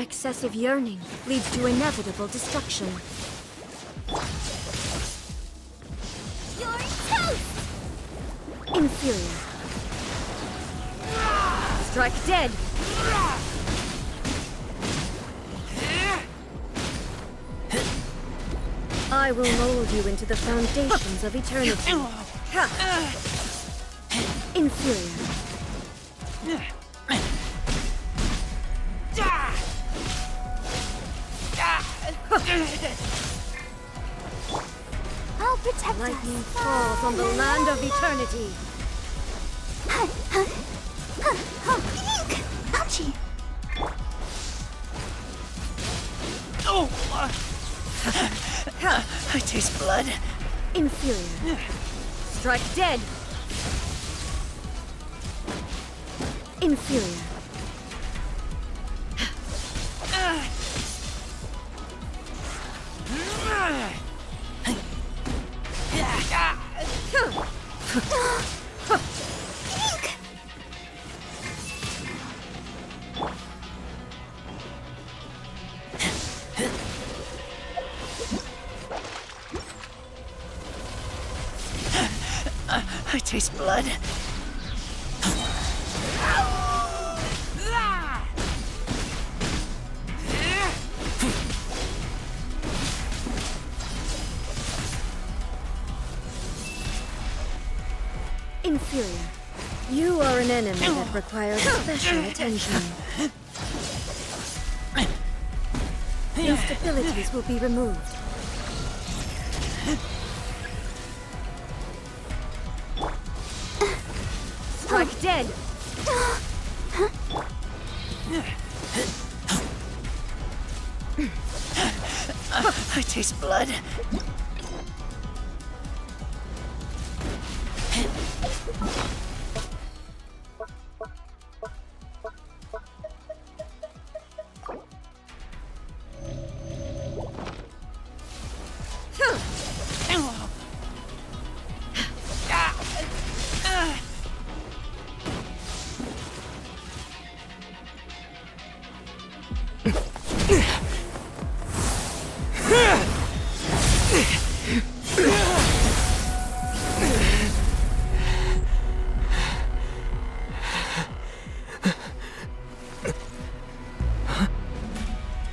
Excessive yearning leads to inevitable destruction. You're toast! Inferior. Strike dead! I will mold you into the foundations of eternity. Inferior. I'll protect Lightning us. falls on the land of eternity. Eek! Ouchie! I taste blood. Inferior. Strike dead. Inferior. Eek! I taste blood. Inferior. You are an enemy that requires special attention. Instabilities will be removed. Strike dead! I taste blood.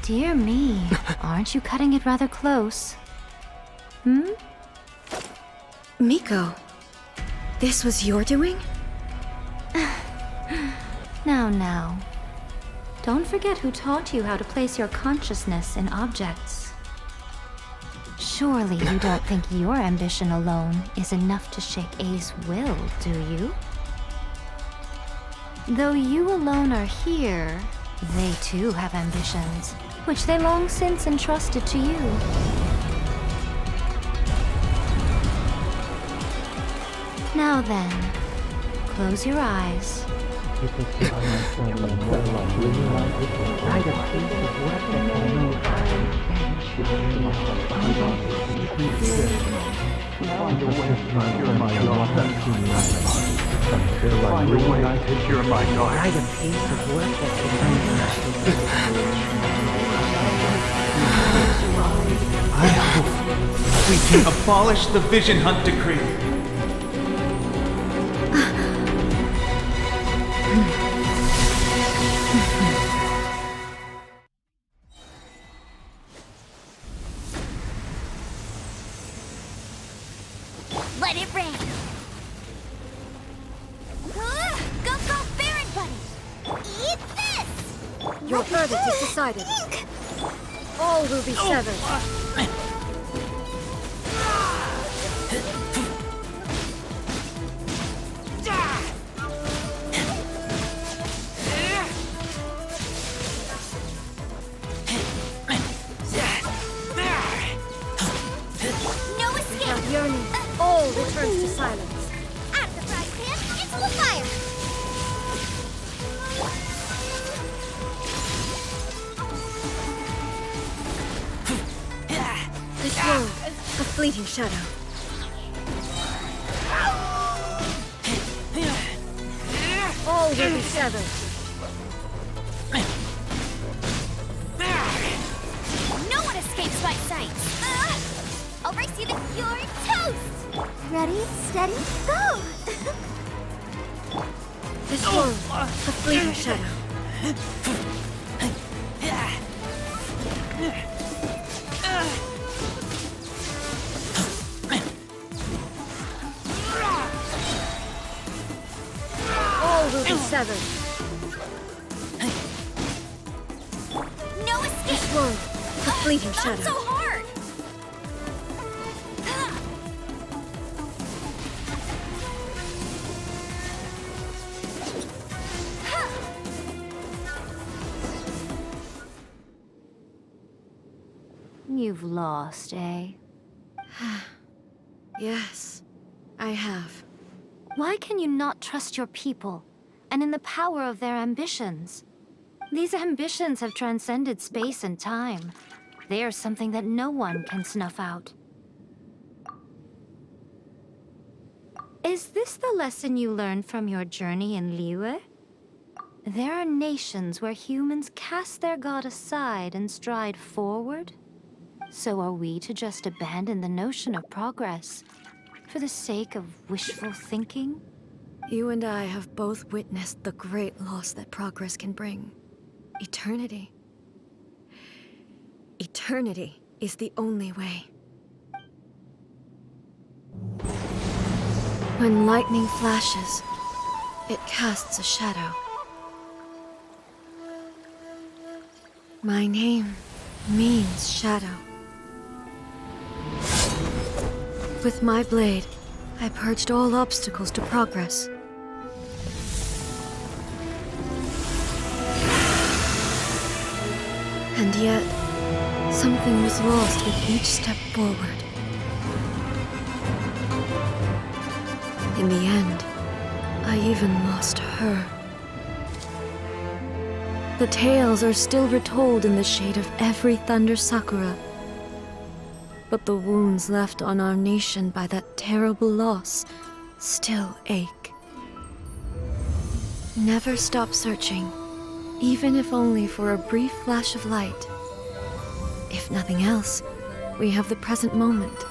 Dear me, aren't you cutting it rather close? Miko, this was your doing? Now. Don't forget who taught you how to place your consciousness in objects. Surely you don't think your ambition alone is enough to shake A's will, do you? Though you alone are here, they too have ambitions, which they long since entrusted to you. Now then, close your eyes. I hope we can abolish the Vision Hunt Decree. Let it rain! Go, Baron Buddy! Eat this! Your verdict is decided. Eek! All will be severed. No escape! Without yearning, all returns to silence. Out of the frying pan, into the fire! This world, a fleeting shadow. All will be severed. sights. I'll race you to your toast! Ready, steady, go! This world, a fleeting shadow. All will be severed. No escape! This world, a fleeting Not shadow. so hard! You've lost, eh? Yes, I have. Why can you not trust your people, and in the power of their ambitions? These ambitions have transcended space and time. They are something that no one can snuff out. Is this the lesson you learned from your journey in Liyue? There are nations where humans cast their god aside and stride forward. So are we to just abandon the notion of progress for the sake of wishful thinking? You and I have both witnessed the great loss that progress can bring. Eternity. Eternity is the only way. When lightning flashes, it casts a shadow. My name means shadow. With my blade, I purged all obstacles to progress. And yet, something was lost with each step forward. In the end, I even lost her. The tales are still retold in the shade of every thunder sakura. But the wounds left on our nation by that terrible loss still ache. Never stop searching, even if only for a brief flash of light. If nothing else, we have the present moment.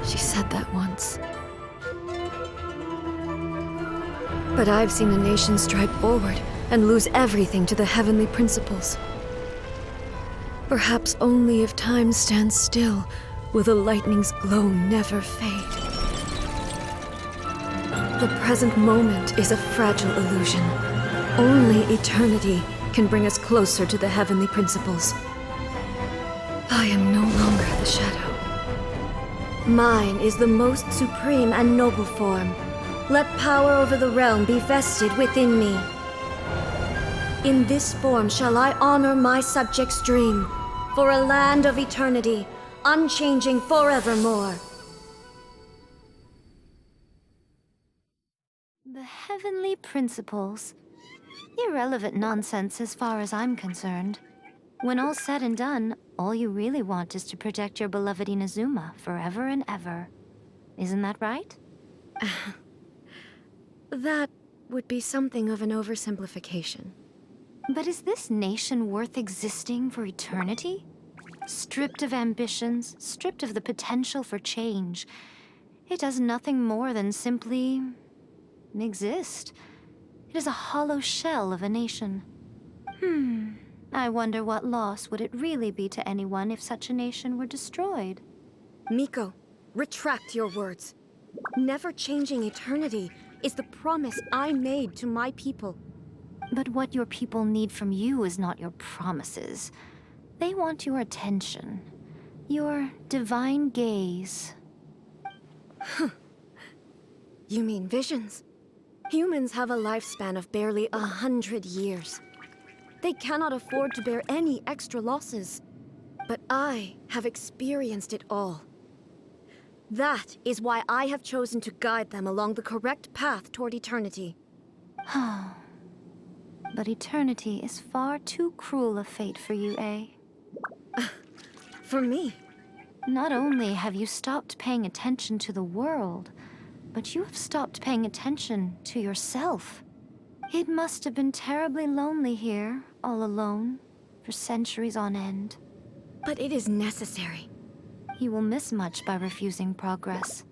She said that once. But I've seen a nation stride forward and lose everything to the heavenly principles. Perhaps only if time stands still will the lightning's glow never fade. The present moment is a fragile illusion. Only eternity can bring us closer to the heavenly principles. I am no longer the shadow. Mine is the most supreme and noble form. Let power over the realm be vested within me. In this form shall I honor my subjects' dream, for a land of eternity, unchanging forevermore. The heavenly principles. Irrelevant nonsense as far as I'm concerned. When all's said and done, all you really want is to protect your beloved Inazuma forever and ever. Isn't that right? That would be something of an oversimplification. But is this nation worth existing for eternity? Stripped of ambitions, stripped of the potential for change, it does nothing more than simply exist. It is a hollow shell of a nation. I wonder what loss would it really be to anyone if such a nation were destroyed? Miko, retract your words. Never changing eternity is the promise I made to my people. But what your people need from you is not your promises. They want your attention. Your divine gaze. You mean visions? Humans have a lifespan of barely 100 years. They cannot afford to bear any extra losses. But I have experienced it all. That is why I have chosen to guide them along the correct path toward eternity. But eternity is far too cruel a fate for you, eh? For me? Not only have you stopped paying attention to the world, but you have stopped paying attention to yourself. It must have been terribly lonely here, all alone, for centuries on end. But it is necessary. You will miss much by refusing progress.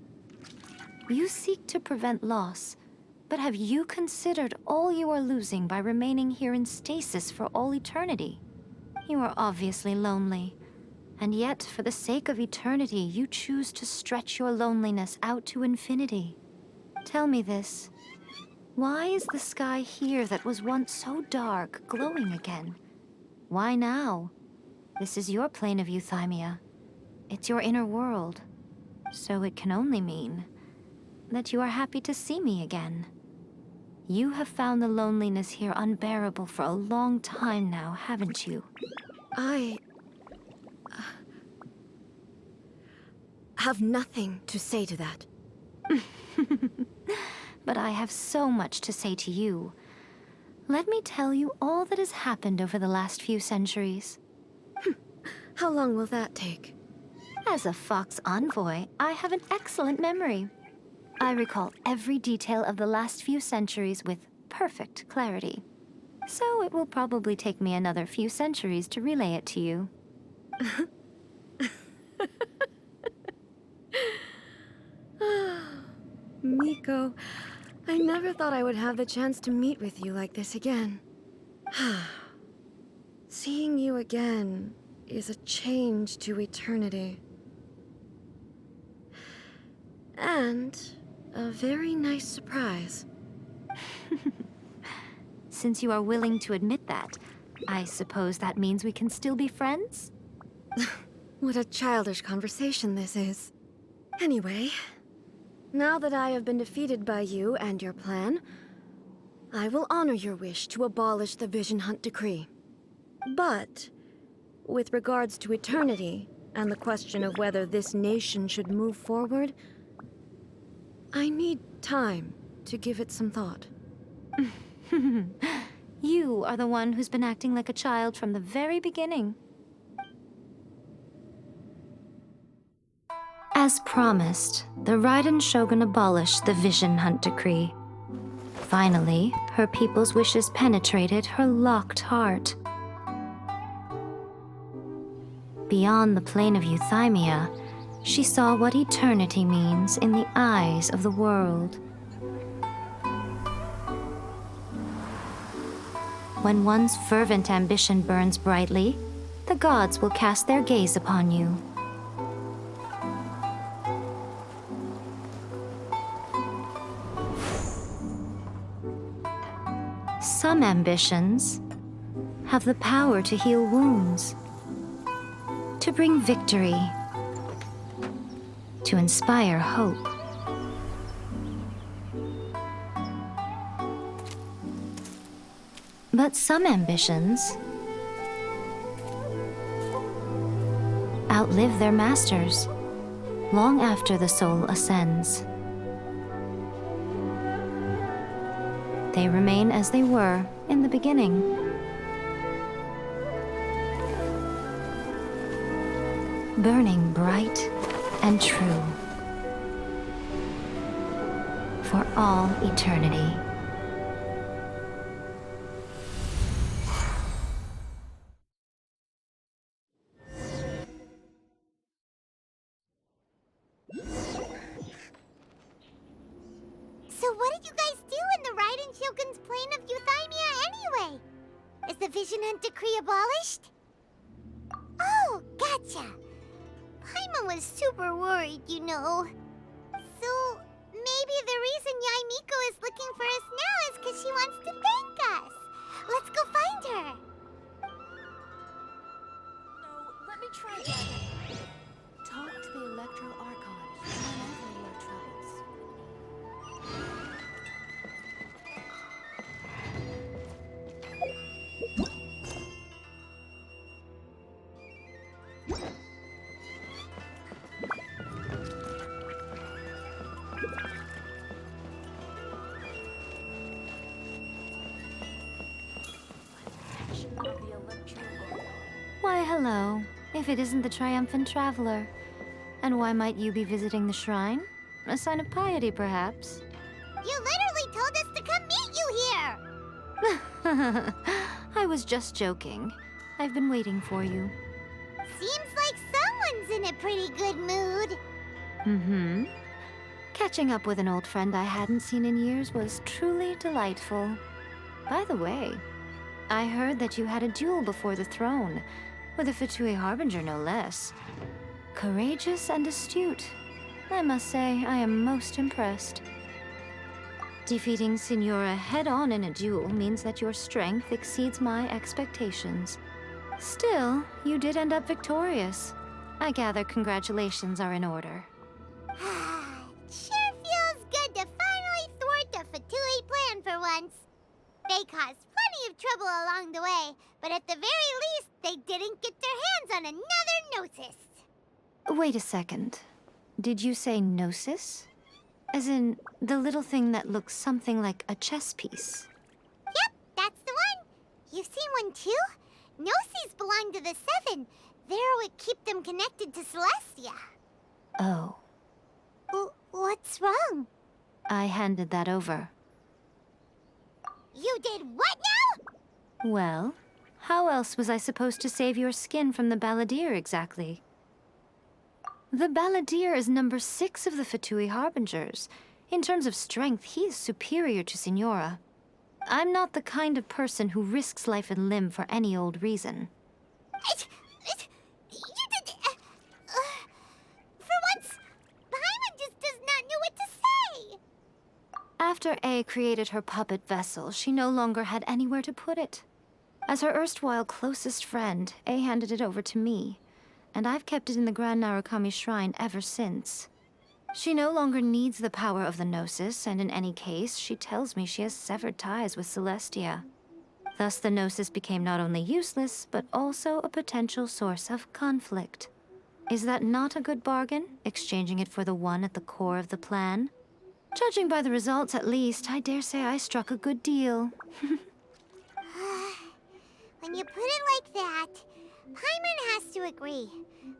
You seek to prevent loss, but have you considered all you are losing by remaining here in stasis for all eternity? You are obviously lonely, and yet, for the sake of eternity, you choose to stretch your loneliness out to infinity. Tell me this. Why is the sky here that was once so dark glowing again? Why now? This is your plane of euthymia. It's your inner world. So it can only mean that you are happy to see me again. You have found the loneliness here unbearable for a long time now, haven't you? I have nothing to say to that. But I have so much to say to you. Let me tell you all that has happened over the last few centuries. How long will that take? As a Fox envoy, I have an excellent memory. I recall every detail of the last few centuries with perfect clarity. So it will probably take me another few centuries to relay it to you. Miko, I never thought I would have the chance to meet with you like this again. Seeing you again is a change to eternity. And a very nice surprise. Since you are willing to admit that, I suppose that means we can still be friends? What a childish conversation this is. Anyway, now that I have been defeated by you and your plan, I will honor your wish to abolish the Vision Hunt decree. But, with regards to eternity and the question of whether this nation should move forward, I need time to give it some thought. You are the one who's been acting like a child from the very beginning. As promised, the Raiden Shogun abolished the Vision Hunt decree. Finally, her people's wishes penetrated her locked heart. Beyond the plane of euthymia, she saw what eternity means in the eyes of the world. When one's fervent ambition burns brightly, the gods will cast their gaze upon you. Some ambitions have the power to heal wounds, to bring victory, to inspire hope. But some ambitions outlive their masters long after the soul ascends. They remain as they were in the beginning. Burning bright and true for all eternity. So what did you guys do in the Raiden Shogun's plane of euthymia anyway? Is the Vision Hunt decree abolished? Oh, gotcha. Paimon was super worried, you know. So maybe the reason Yai Miko is looking for us now is because she wants to thank us. Let's go find her. No, let me try that. Talk to the Electro Archon whenever you have troubles. Why, hello, if it isn't the triumphant traveler. And why might you be visiting the shrine? A sign of piety, perhaps? You literally told us to come meet you here! I was just joking. I've been waiting for you. Seems like someone's in a pretty good mood. Mm-hmm. Catching up with an old friend I hadn't seen in years was truly delightful. By the way, I heard that you had a duel before the throne, with a Fatui Harbinger no less. Courageous and astute. I must say, I am most impressed. Defeating Signora head-on in a duel means that your strength exceeds my expectations. Still, you did end up victorious. I gather congratulations are in order. Sure feels good to finally thwart the Fatui plan for once. They caused plenty of trouble along the way, but at the very least, they didn't get their hands on another Gnosis. Wait a second. Did you say Gnosis? As in, the little thing that looks something like a chess piece? Yep, that's the one. You've seen one too? Gnosis belong to the Seven. They're what keep them connected to Celestia. Oh. What's wrong? I handed that over. You did what now? Well, how else was I supposed to save your skin from the Balladeer exactly? The Balladeer is number 6 of the Fatui Harbingers. In terms of strength, he is superior to Signora. I'm not the kind of person who risks life and limb for any old reason. You did... for once, Paimon just does not know what to say. After A created her puppet vessel, she no longer had anywhere to put it. As her erstwhile closest friend, A handed it over to me, and I've kept it in the Grand Narukami Shrine ever since. She no longer needs the power of the Gnosis, and in any case, she tells me she has severed ties with Celestia. Thus the Gnosis became not only useless, but also a potential source of conflict. Is that not a good bargain, exchanging it for the one at the core of the plan? Judging by the results, at least, I dare say I struck a good deal. When you put it like that, Paimon has to agree.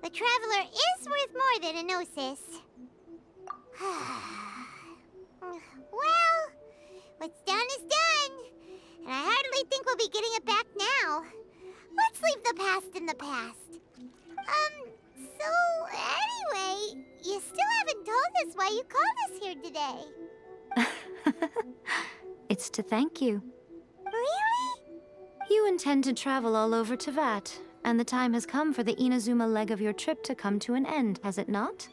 The Traveler is worth more than a Gnosis. Well, what's done is done. And I hardly think we'll be getting it back now. Let's leave the past in the past. So anyway, you still haven't told us why you called us here today. It's to thank you. Really? You intend to travel all over Teyvat, and the time has come for the Inazuma leg of your trip to come to an end, has it not?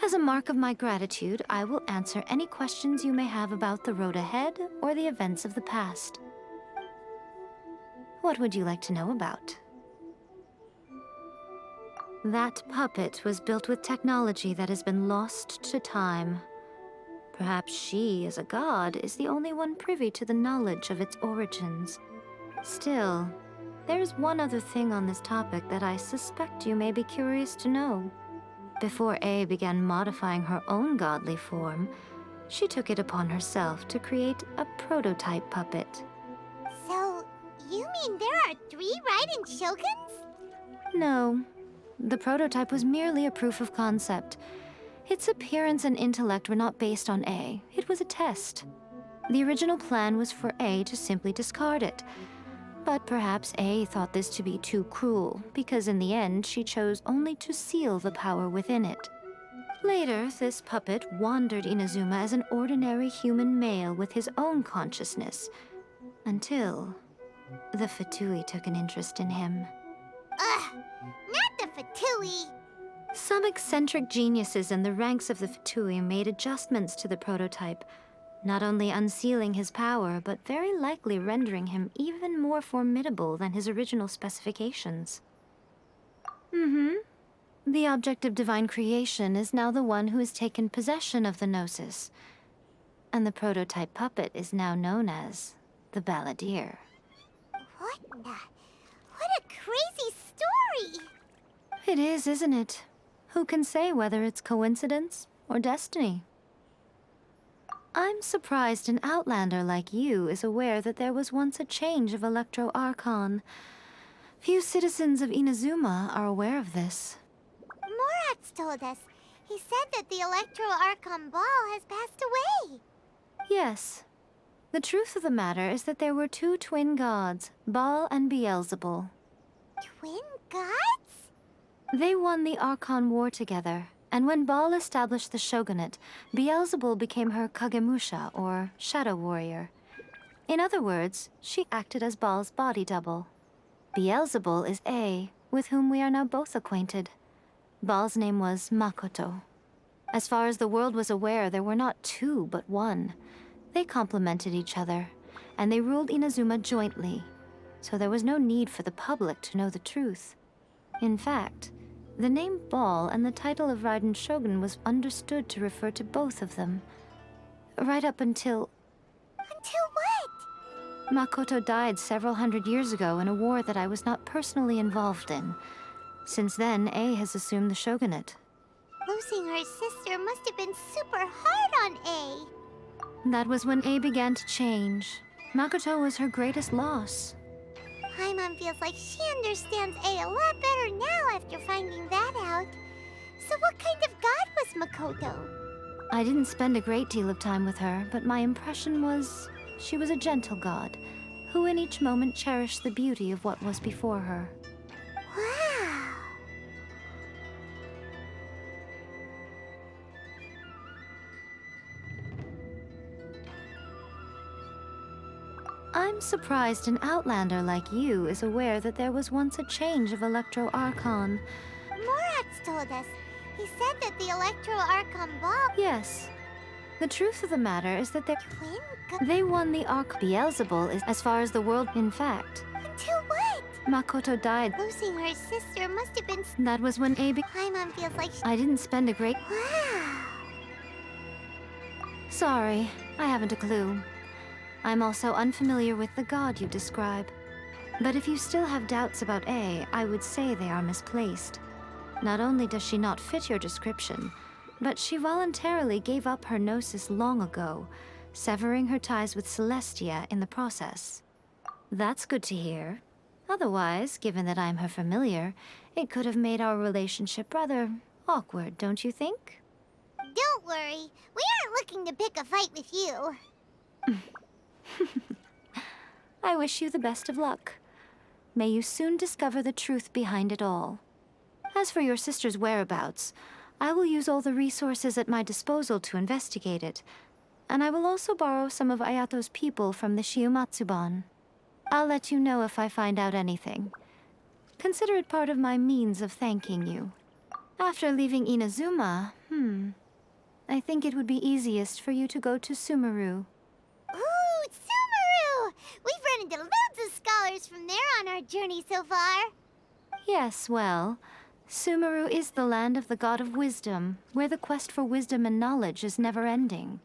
As a mark of my gratitude, I will answer any questions you may have about the road ahead or the events of the past. What would you like to know about? That puppet was built with technology that has been lost to time. Perhaps she, as a god, is the only one privy to the knowledge of its origins. Still, there is one other thing on this topic that I suspect you may be curious to know. Before A began modifying her own godly form, she took it upon herself to create a prototype puppet. So, you mean there are 3 Raiden Shoguns? No, the prototype was merely a proof of concept. Its appearance and intellect were not based on A. It was a test. The original plan was for A to simply discard it. But perhaps A thought this to be too cruel, because in the end she chose only to seal the power within it. Later, this puppet wandered Inazuma as an ordinary human male with his own consciousness, until the Fatui took an interest in him. Ugh, not the Fatui. Some eccentric geniuses in the ranks of the Fatui made adjustments to the prototype, not only unsealing his power, but very likely rendering him even more formidable than his original specifications. The object of divine creation is now the one who has taken possession of the Gnosis, and the prototype puppet is now known as the Balladeer. What a crazy story! It is, isn't it? Who can say whether it's coincidence or destiny? I'm surprised an outlander like you is aware that there was once a change of Electro Archon. Few citizens of Inazuma are aware of this. Morax told us. He said that the Electro Archon Ball has passed away. Yes. The truth of the matter is that there were 2 twin gods, Baal and Beelzebul. Twin gods? They won the Archon War together, and when Baal established the shogunate, Beelzebul became her Kagemusha, or shadow warrior. In other words, she acted as Baal's body double. Beelzebul is A, with whom we are now both acquainted. Baal's name was Makoto. As far as the world was aware, there were not two, but one. They complemented each other, and they ruled Inazuma jointly, so there was no need for the public to know the truth. In fact, the name Baal and the title of Raiden Shogun was understood to refer to both of them. Right up until... Until what? Makoto died several hundred years ago in a war that I was not personally involved in. Since then, A has assumed the shogunate. Losing her sister must have been super hard on A. That was when A began to change. Makoto was her greatest loss. Paimon feels like she understands A a lot better now after finding that out. So what kind of god was Makoto? I didn't spend a great deal of time with her, but my impression was she was a gentle god, who in each moment cherished the beauty of what was before her. Wow. I'm surprised an outlander like you is aware that there was once a change of Electro Archon. Morat's told us. He said that the Electro Archon Ball Yes. The truth of the matter is that twin they won the Arch. Beelzebul is as far as the world. In fact, Until what? Makoto died. Losing her sister must have been... That was when A. Paimon feels like she... I didn't spend a great... Wow. Sorry, I haven't a clue. I'm also unfamiliar with the god you describe. But if you still have doubts about A, I would say they are misplaced. Not only does she not fit your description, but she voluntarily gave up her gnosis long ago, severing her ties with Celestia in the process. That's good to hear. Otherwise, given that I'm her familiar, it could have made our relationship rather awkward, don't you think? Don't worry. We aren't looking to pick a fight with you. I wish you the best of luck. May you soon discover the truth behind it all. As for your sister's whereabouts, I will use all the resources at my disposal to investigate it, and I will also borrow some of Ayato's people from the Shiumatsuban. I'll let you know if I find out anything. Consider it part of my means of thanking you. After leaving Inazuma, I think it would be easiest for you to go to Sumeru. Ooh, Sumeru! We've run into loads of scholars from there on our journey so far. Yes, well, Sumeru is the land of the god of wisdom, where the quest for wisdom and knowledge is never-ending.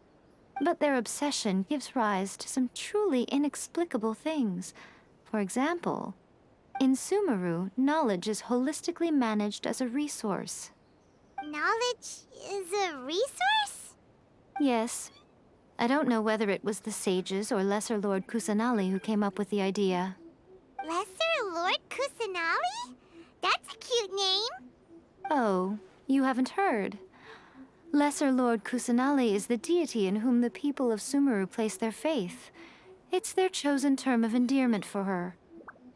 But their obsession gives rise to some truly inexplicable things. For example, in Sumeru, knowledge is holistically managed as a resource. Knowledge is a resource? Yes. I don't know whether it was the sages or Lesser Lord Kusanali who came up with the idea. Lesser Lord Kusanali? That's a cute name. Oh, you haven't heard. Lesser Lord Kusanali is the deity in whom the people of Sumeru place their faith. It's their chosen term of endearment for her.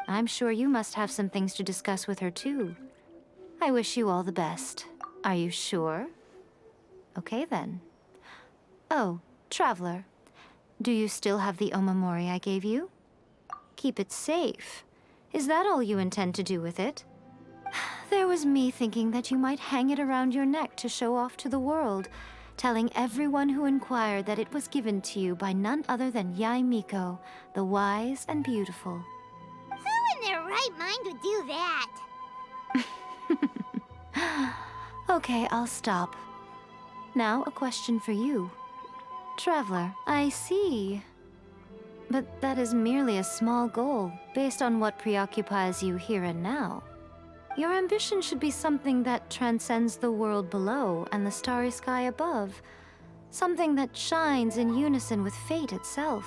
I'm sure you must have some things to discuss with her too. I wish you all the best. Are you sure? Okay then. Oh, Traveler, do you still have the omamori I gave you? Keep it safe. Is that all you intend to do with it? There was me thinking that you might hang it around your neck to show off to the world, telling everyone who inquired that it was given to you by none other than Yae Miko, the wise and beautiful. Who in their right mind would do that? Okay, I'll stop. Now, a question for you. Traveler, I see. But that is merely a small goal, based on what preoccupies you here and now. Your ambition should be something that transcends the world below and the starry sky above. Something that shines in unison with fate itself.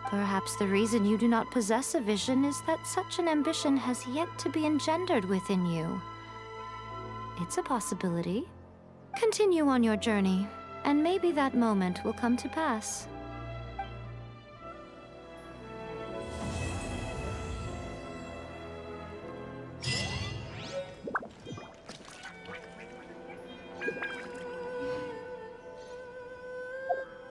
Perhaps the reason you do not possess a vision is that such an ambition has yet to be engendered within you. It's a possibility. Continue on your journey, and maybe that moment will come to pass.